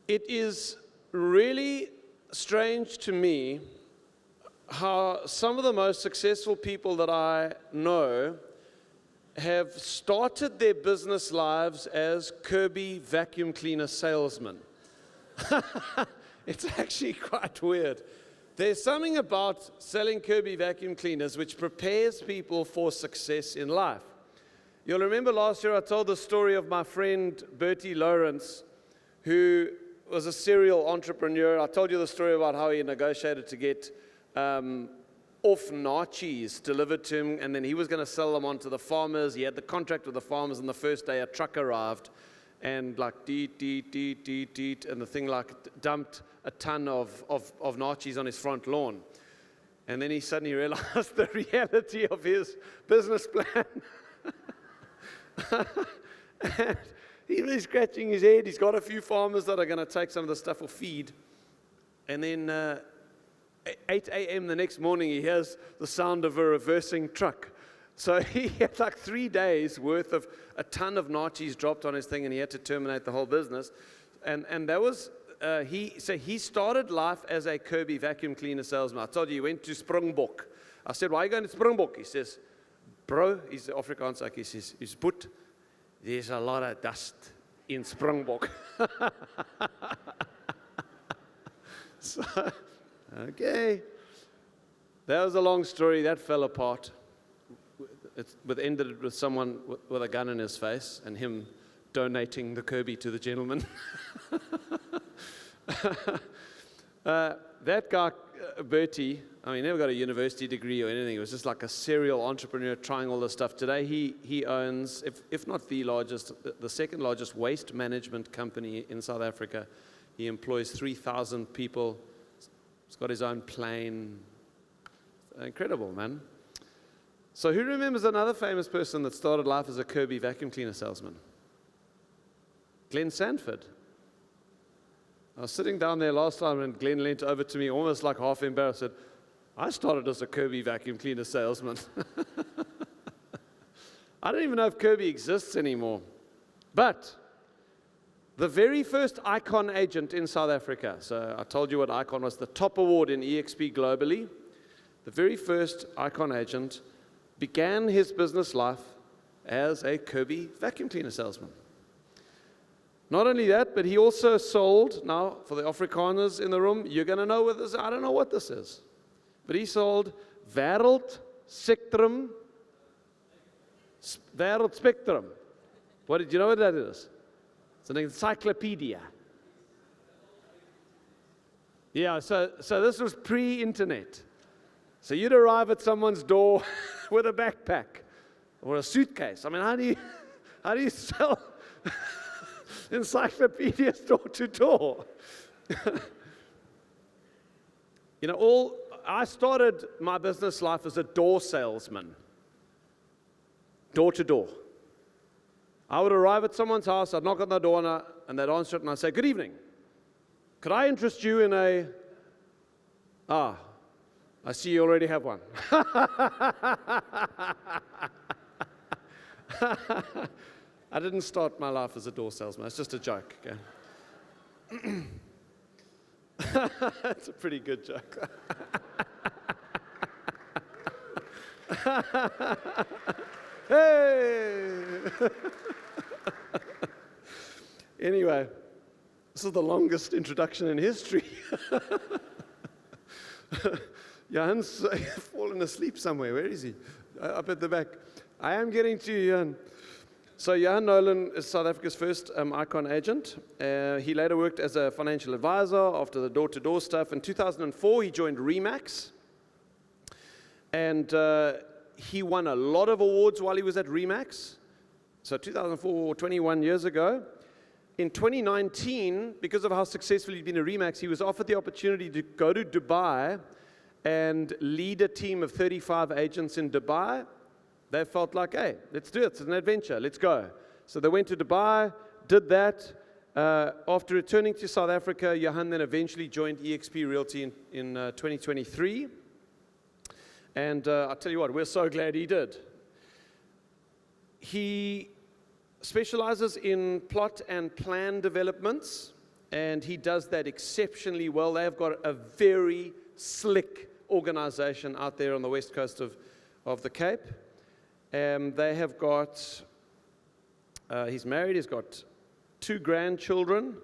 It is really strange to me how some of the most successful people that I know have started their business lives as Kirby vacuum cleaner salesmen. It's actually quite weird. There's something about selling Kirby vacuum cleaners which prepares people for success in life. You'll remember last year I told the story of my friend Bertie Lawrence, who was a serial entrepreneur. I told you the story about how he negotiated to get off nachos delivered to him, and then he was going to sell them on to the farmers. He had the contract with the farmers, and the first day a truck arrived, and like deet, and the thing like dumped a ton of nachos on his front lawn. And then he suddenly realized the reality of his business plan. And he was scratching his head. He's got a few farmers that are going to take some of the stuff for feed. And then 8 a.m. the next morning, he hears the sound of a reversing truck. So he had like 3 days worth of a ton of nachos dropped on his thing, and he had to terminate the whole business. And that was, he started life as a Kirby vacuum cleaner salesman. I told you he went to Springbok. I said, why are you going to Springbok? He says, bro, he's the Afrikaans, he says, he's put, there's a lot of dust in Springbok. So, okay. That was a long story. That fell apart. It ended with someone with a gun in his face and him donating the Kirby to the gentleman. That guy, Bertie, I mean, he never got a university degree or anything. He was just like a serial entrepreneur trying all this stuff. Today, he owns, if not the largest, the second largest waste management company in South Africa. He employs 3,000 people. He's got his own plane. Incredible, man. So who remembers another famous person that started life as a Kirby vacuum cleaner salesman? Glenn Sanford. I was sitting down there last time and Glenn leaned over to me almost like half embarrassed, said, I started as a Kirby vacuum cleaner salesman. I don't even know if Kirby exists anymore. But the very first Icon agent in South Africa, so I told you what Icon was, the top award in EXP globally. The very first Icon agent began his business life as a Kirby vacuum cleaner salesman. Not only that, but he also sold, now for the Afrikaners in the room, you're going to know what this is. I don't know what this is. But he sold Wêreldspectrum. What did you know what that is? It's an encyclopedia. Yeah, so this was pre-internet. So you'd arrive at someone's door with a backpack or a suitcase. I mean, how do you sell encyclopedias door to door? You know, I started my business life as a door salesman, door to door. I would arrive at someone's house, I'd knock on the door, and they'd answer it, and I'd say, good evening. Could I interest you in I see you already have one. I didn't start my life as a door salesman. It's just a joke. Okay? That's a pretty good joke. Hey! Anyway, this is the longest introduction in history. Johan's fallen asleep somewhere. Where is he? Up at the back. I am getting to you, Johan. So Johan Nolan is South Africa's first Icon agent. He later worked as a financial advisor after the door-to-door stuff. In 2004, he joined Remax. And he won a lot of awards while he was at Remax. So 2004, 21 years ago. In 2019, because of how successful he'd been at Remax, he was offered the opportunity to go to Dubai and lead a team of 35 agents in Dubai. They felt like, hey, let's do it. It's an adventure. Let's go. So they went to Dubai, did that. After returning to South Africa, Johan then eventually joined EXP Realty in 2023. And I'll tell you what, we're so glad he did. He specializes in plot and plan developments and he does that exceptionally well. They've got a very slick organization out there on the west coast of the Cape. They have got, he's married, he's got 2 grandchildren,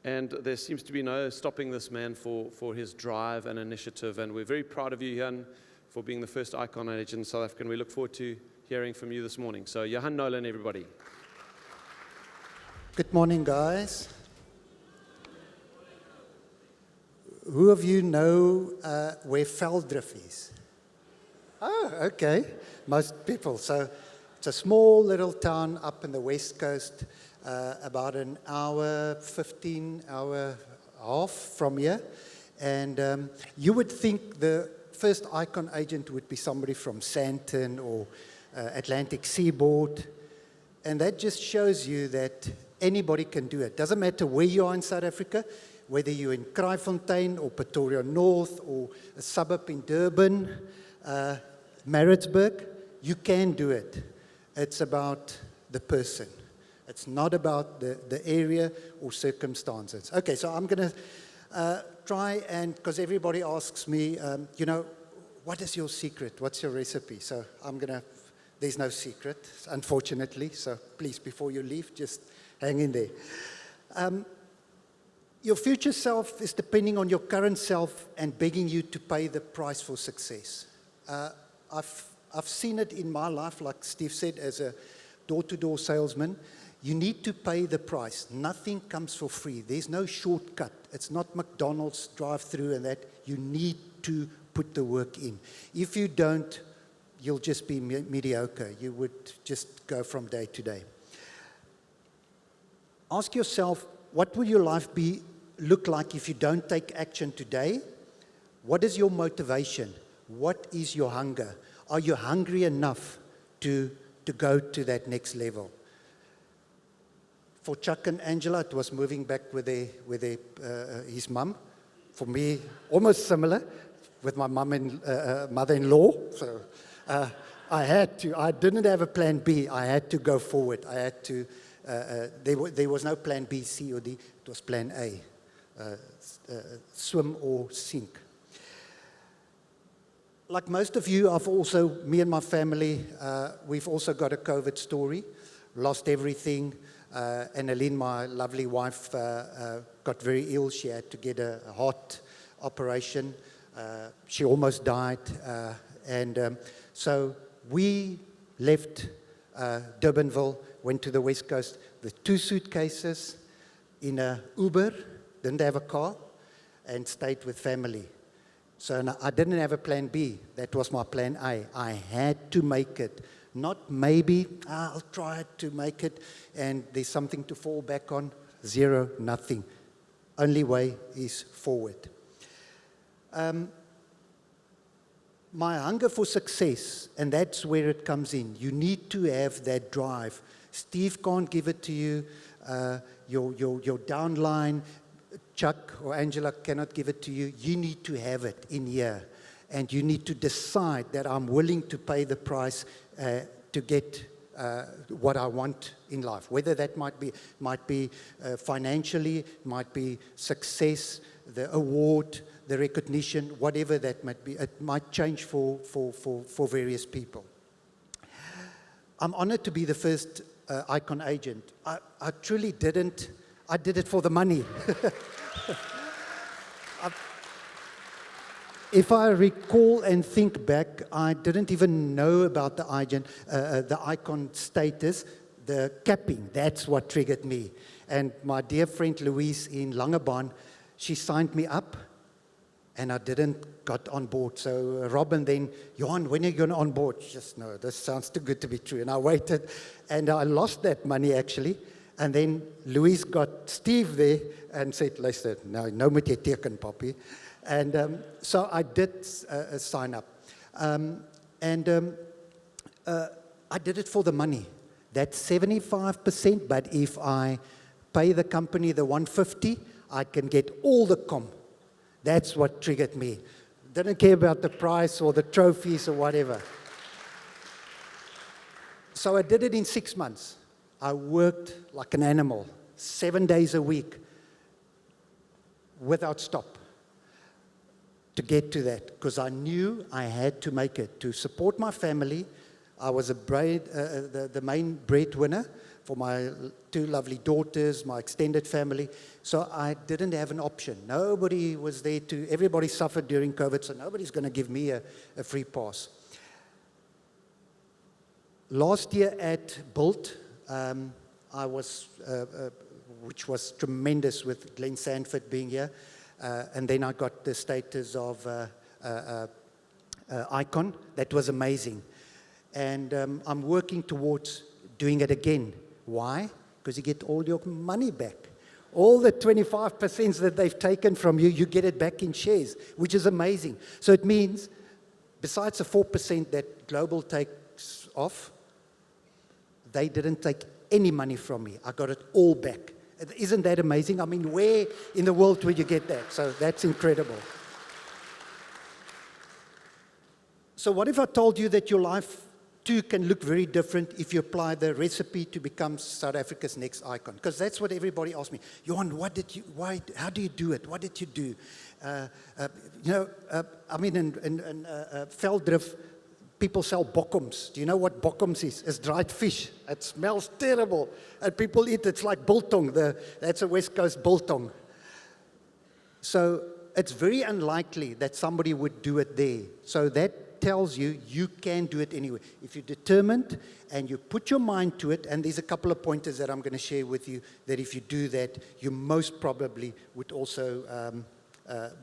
and there seems to be no stopping this man for his drive and initiative. And we're very proud of you, Johan, for being the first icon agent in South Africa. And we look forward to hearing from you this morning. So, Johan, Nolan, everybody. Good morning, guys. Who of you know where Veldrift is? Oh, okay. Most people. So it's a small little town up in the west coast, about an hour, 15-hour half from here. And you would think the first icon agent would be somebody from Sandton or Atlantic Seaboard. And that just shows you that anybody can do it. Doesn't matter where you are in South Africa, whether you're in Kraaifontein or Pretoria North or a suburb in Durban, Maritzburg, you can do it. It's about the person. It's not about the area or circumstances. Okay, so I'm going to try and, because everybody asks me, you know, what is your secret? What's your recipe? So I'm going to, there's no secret, unfortunately. So please, before you leave, just hang in there. Your future self is depending on your current self and begging you to pay the price for success. I've seen it in my life, like Steve said, as a door-to-door salesman. You need to pay the price. Nothing comes for free. There's no shortcut. It's not McDonald's drive-through and that. You need to put the work in. If you don't, you'll just be mediocre. You would just go from day to day. Ask yourself, what will your life look like if you don't take action today? What is your motivation? What is your hunger? Are you hungry enough to go to that next level? For Chuck and Angela, it was moving back with his mum. For me, almost similar, with my mum and mother-in-law. So I didn't have a plan B. I had to go forward. I had to, there was no plan B, C, or D. It was plan A, swim or sink. Like most of you, me and my family, we've also got a COVID story. Lost everything. Annalene, my lovely wife, got very ill. She had to get a heart operation. She almost died. So we left Durbanville, went to the West Coast with 2 suitcases in a Uber, didn't have a car, and stayed with family. So I didn't have a plan B. That was my plan A. I had to make it. Not maybe, I'll try to make it, and there's something to fall back on. 0, nothing. Only way is forward. My hunger for success, and that's where it comes in. You need to have that drive. Steve can't give it to you. Your downline, Chuck or Angela cannot give it to you. You need to have it in here. And you need to decide that I'm willing to pay the price to get what I want in life. Whether that might be financially, might be success, the award, the recognition, whatever that might be. It might change for various people. I'm honored to be the first icon agent. I truly didn't. I did it for the money. If I recall and think back, I didn't even know about the icon status, the capping. That's what triggered me. And my dear friend Louise in Langebaan, she signed me up, and I didn't got on board. So Robin then, Johan, when are you going to on board? Just no, this sounds too good to be true. And I waited, and I lost that money actually. And then Louise got Steve there and said, "Luister, nou moet jy teken, papi." And so I did sign up. I did it for the money. That's 75%, but if I pay the company the 150, I can get all the comp. That's what triggered me. Didn't care about the price or the trophies or whatever. So I did it in 6 months. I worked like an animal, 7 days a week. without stop to get to that, because I knew I had to make it. To support my family, I was the main breadwinner for my two lovely daughters, my extended family, so I didn't have an option. Nobody was there everybody suffered during COVID, so nobody's going to give me a free pass. Last year at Built, I was, which was tremendous with Glenn Sanford being here, and then I got the status of icon. That was amazing. And I'm working towards doing it again. Why? Because you get all your money back. All the 25% that they've taken from you, you get it back in shares, which is amazing. So it means, besides the 4% that Global takes off, they didn't take any money from me. I got it all back. Isn't that amazing? I mean, where in the world will you get that? So that's incredible. So what if I told you that your life too can look very different if you apply the recipe to become South Africa's next icon? Because that's what everybody asks me. Johan, how do you do it? What did you do? I mean, in Veldrif, people sell bokkums. Do you know what bokkums is? It's dried fish. It smells terrible. And people eat it. It's like biltong. That's a West Coast biltong. So it's very unlikely that somebody would do it there. So that tells you you can do it anyway. If you're determined and you put your mind to it, and there's a couple of pointers that I'm going to share with you, that if you do that, you most probably would also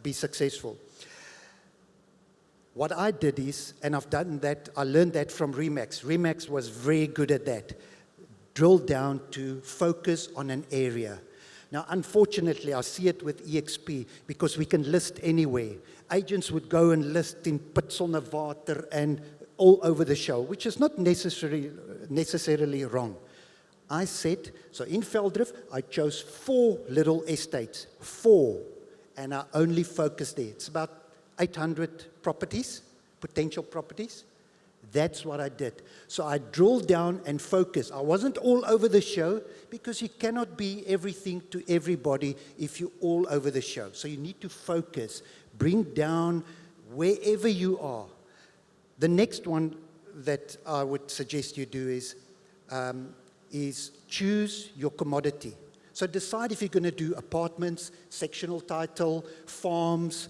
be successful. What I did is, and I've done that, I learned that from Remax. Remax was very good at that. Drill down to focus on an area. Now, unfortunately, I see it with EXP because we can list anywhere. Agents would go and list in Pitsonnewater and all over the show, which is not necessarily wrong. I said, so in Veldrif, I chose 4 little estates, 4, and I only focused there. It's about 800 properties, potential properties. That's what I did. So I drilled down and focused. I wasn't all over the show because you cannot be everything to everybody if you're all over the show. So you need to focus, bring down wherever you are. The next one that I would suggest you do is choose your commodity. So decide if you're going to do apartments, sectional title, farms,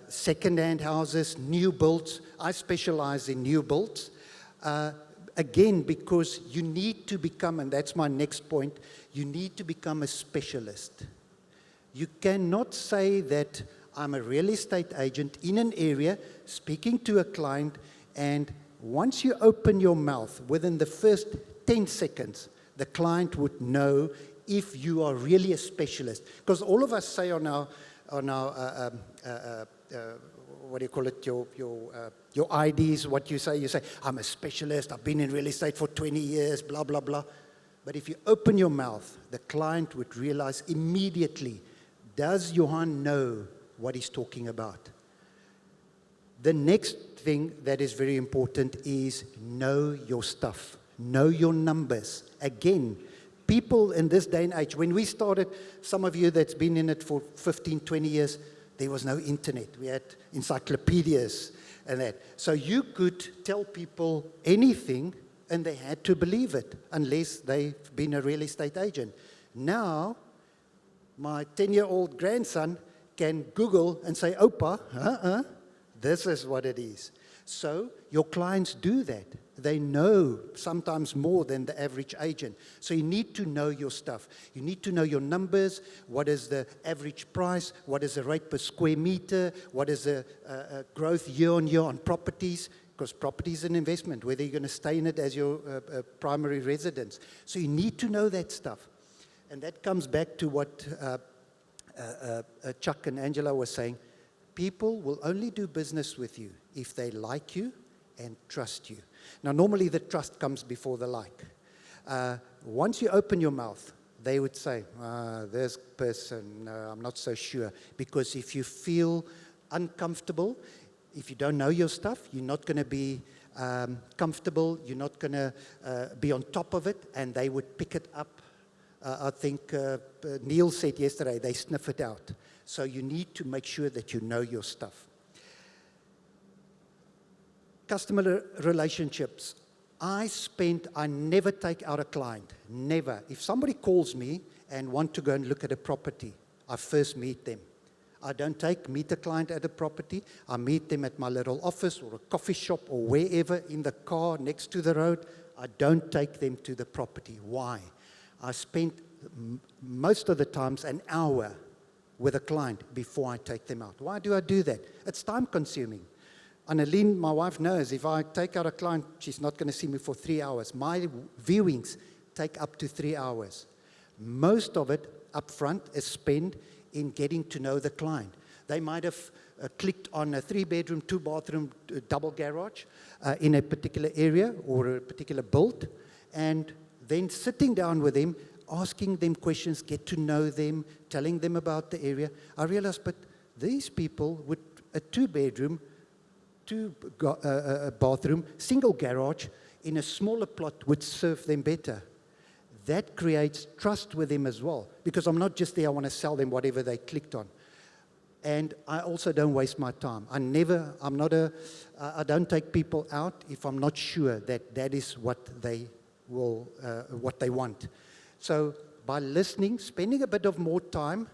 second-hand houses, new builds. I specialize in new builds. Again, because you need to become, and that's my next point, you need to become a specialist. You cannot say that I'm a real estate agent in an area, speaking to a client, and once you open your mouth, within the first 10 seconds, the client would know if you are really a specialist. Because all of us say on our what do you call it, your IDs, what you say, I'm a specialist, I've been in real estate for 20 years, blah, blah, blah. But if you open your mouth, the client would realize immediately, does Johan know what he's talking about? The next thing that is very important is know your stuff, know your numbers. Again, people in this day and age, when we started, some of you that's been in it for 15, 20 years, there was no internet. We had encyclopedias and that. So you could tell people anything and they had to believe it unless they've been a real estate agent. Now, my 10-year-old grandson can Google and say, Opa, this is what it is. So your clients do that. They know sometimes more than the average agent. So you need to know your stuff. You need to know your numbers. What is the average price? What is the rate per square meter? What is the growth year on year on properties? Because property is an investment, whether you're going to stay in it as your primary residence. So you need to know that stuff. And that comes back to what Chuck and Angela were saying. People will only do business with you if they like you and trust you. Now, normally the trust comes before the like. Once you open your mouth, they would say, this person, no, I'm not so sure. Because if you feel uncomfortable, if you don't know your stuff, you're not going to be comfortable, you're not going to be on top of it, and they would pick it up. I think Neil said yesterday, they sniff it out. So you need to make sure that you know your stuff. Customer relationships. I never take out a client, never. If somebody calls me and want to go and look at a property, I first meet them. I don't meet a client at a property. I meet them at my little office or a coffee shop or wherever in the car next to the road. I don't take them to the property. Why? I spend most of the times an hour with a client before I take them out. Why do I do that? It's time consuming. Annalene, my wife, knows if I take out a client, she's not going to see me for 3 hours. My viewings take up to 3 hours. Most of it up front is spent in getting to know the client. They might have clicked on a 3-bedroom, 2-bathroom, double garage in a particular area or a particular build, and then sitting down with them, asking them questions, get to know them, telling them about the area. I realized, but these people with a 2-bedroom, 2-bathroom, single garage in a smaller plot would serve them better. That creates trust with them as well, because I'm not just there, I want to sell them whatever they clicked on. And I also don't waste my time. I don't take people out if I'm not sure that that is what they want. So by listening, spending a bit of more time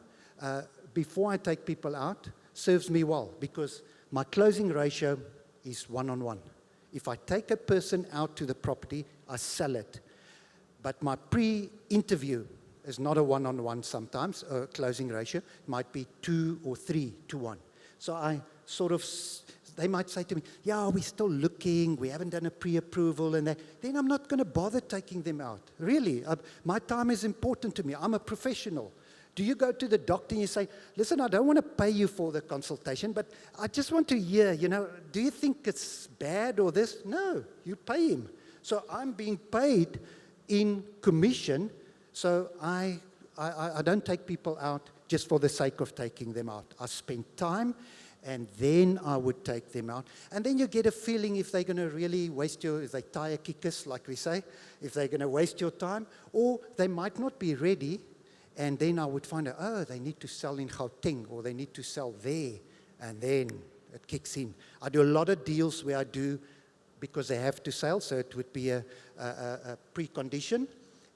before I take people out serves me well, because my closing ratio is 1-on-1. If I take a person out to the property, I sell it. But my pre-interview is not a 1-on-1 sometimes, a closing ratio. It might be 2 or 3 to 1. So I they might say to me, yeah, we're still looking, we haven't done a pre-approval and that. Then I'm not going to bother taking them out. Really, my time is important to me. I'm a professional. Do you go to the doctor and you say, listen, I don't want to pay you for the consultation, but I just want to hear, do you think it's bad or this? No, you pay him. So I'm being paid in commission, so I don't take people out just for the sake of taking them out. I spend time, and then I would take them out. And then you get a feeling if they're going to really if they tire kickers, like we say, if they're going to waste your time, or they might not be ready. And then I would find out, they need to sell in Gauteng, or they need to sell there, and then it kicks in. I do a lot of deals where I do because they have to sell, so it would be a precondition.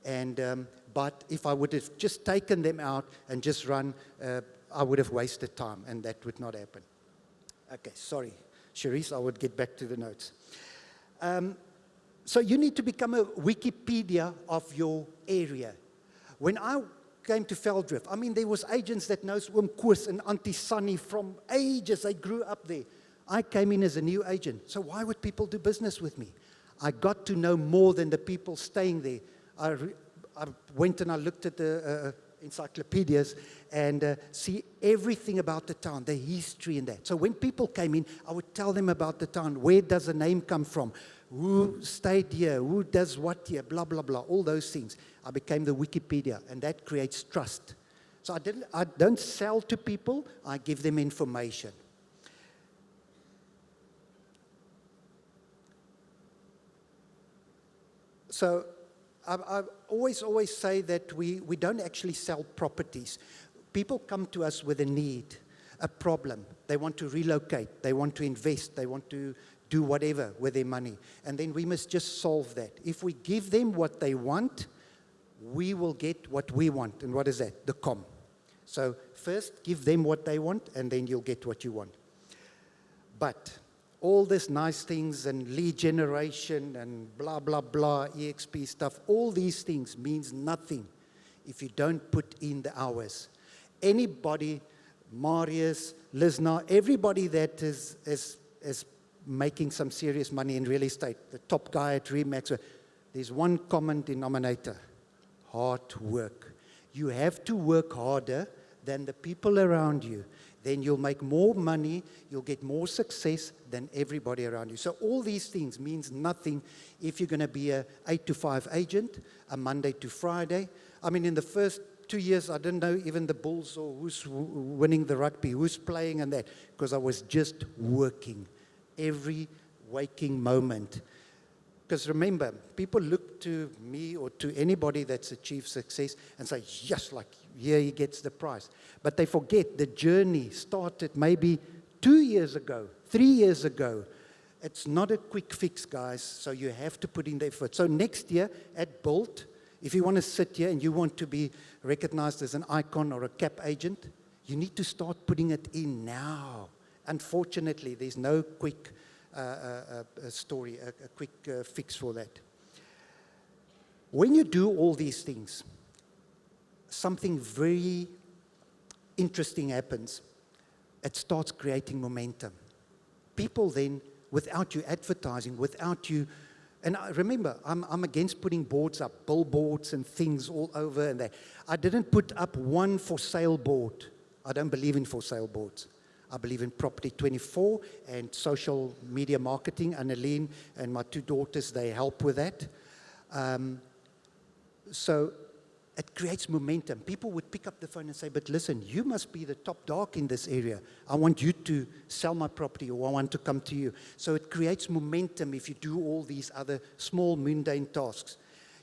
And but if I would have just taken them out and just run, I would have wasted time, and that would not happen. Okay, sorry, Cherise, I would get back to the notes. So you need to become a Wikipedia of your area. When I came to Veldrift, there was agents that knows Oom Koos and Auntie Sunny from ages. They grew up there. I came in as a new agent. So why would people do business with me? I got to know more than the people staying there. I went and I looked at the encyclopedias and see everything about the town, the history and that. So when people came in, I would tell them about the town. Where does the name come from? Who stayed here? Who does what here? Blah, blah, blah. All those things. I became the Wikipedia, and that creates trust. So I don't sell to people. I give them information. So I always say that we don't actually sell properties. People come to us with a need, a problem. They want to relocate. They want to invest. They want to do whatever with their money. And then we must just solve that. If we give them what they want, we will get what we want. And what is that? The com. So first, give them what they want, and then you'll get what you want. But all these nice things and lead generation and blah, blah, blah, EXP stuff, all these things means nothing if you don't put in the hours. Anybody, Marius, Lisna, everybody that is making some serious money in real estate, the top guy at Remax, there's one common denominator: hard work. You have to work harder than the people around you. Then you'll make more money, you'll get more success than everybody around you. So all these things means nothing if you're going to be a 8 to 5 agent, a Monday to Friday. In the first 2 years, I didn't know even the Bulls or who's winning the rugby, who's playing and that, because I was just working every waking moment. Because remember, people look to me or to anybody that's achieved success and say, yes, like here he gets the prize. But they forget the journey started maybe 2 years ago, 3 years ago. It's not a quick fix, guys, so you have to put in the effort. So next year at Bolt, if you want to sit here and you want to be recognized as an icon or a cap agent, you need to start putting it in now. Unfortunately, there's no quick story, a quick fix for that. When you do all these things, something very interesting happens. It starts creating momentum. People then, without you advertising, without you, and remember, I'm against putting boards up, billboards and things all over and that. I didn't put up one for sale board. I don't believe in for sale boards. I believe in Property 24 and social media marketing. Annalene and my 2 daughters, they help with that. So it creates momentum. People would pick up the phone and say, but listen, you must be the top dog in this area. I want you to sell my property, or I want to come to you. So it creates momentum if you do all these other small mundane tasks.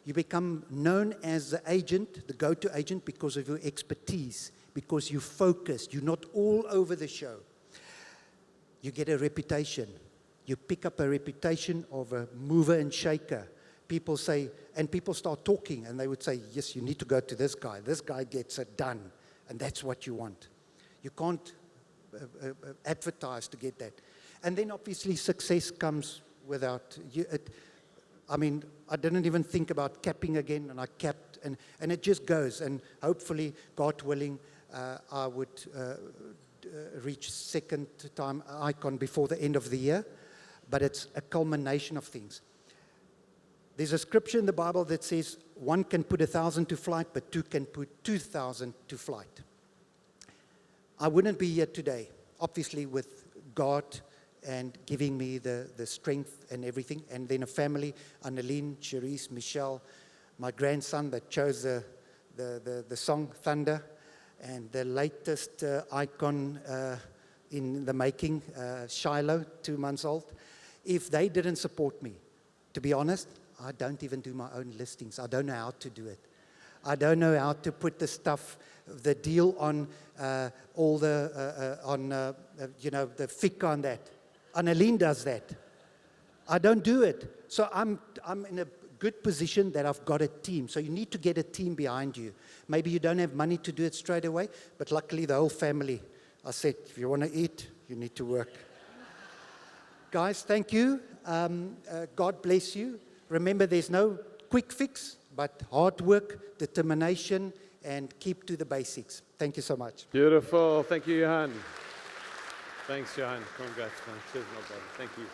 You become known as the agent, the go-to agent, because of your expertise, because you're focused. You're not all over the show. You get a reputation. You pick up a reputation of a mover and shaker. People say, and people start talking, and they would say, yes, you need to go to this guy. This guy gets it done, and that's what you want. You can't advertise to get that. And then obviously success comes without you. I mean, I didn't even think about capping again, and I capped, and it just goes. And hopefully, God willing, I would reach second time icon before the end of the year. But it's a culmination of things. There's a scripture in the Bible that says, one can put 1,000 to flight, but 2 can put 2,000 to flight. I wouldn't be here today, obviously with God and giving me the strength and everything, and then a family, Annalene, Cherise, Michelle, my grandson that chose the song Thunder, and the latest icon in the making, Shiloh, 2 months old. If they didn't support me, to be honest, I don't even do my own listings. I don't know how to do it. I don't know how to put the stuff, the deal on all the, the FICA on that. Annalene does that. I don't do it. So I'm in a good position that I've got a team. So you need to get a team behind you. Maybe you don't have money to do it straight away, but luckily the whole family, I said, if you want to eat, you need to work. Guys, thank you. God bless you. Remember, there's no quick fix, but hard work, determination, and keep to the basics. Thank you so much. Beautiful. Thank you, Johan. Thanks, Johan. Congrats, man. Cheers, my brother. Thank you.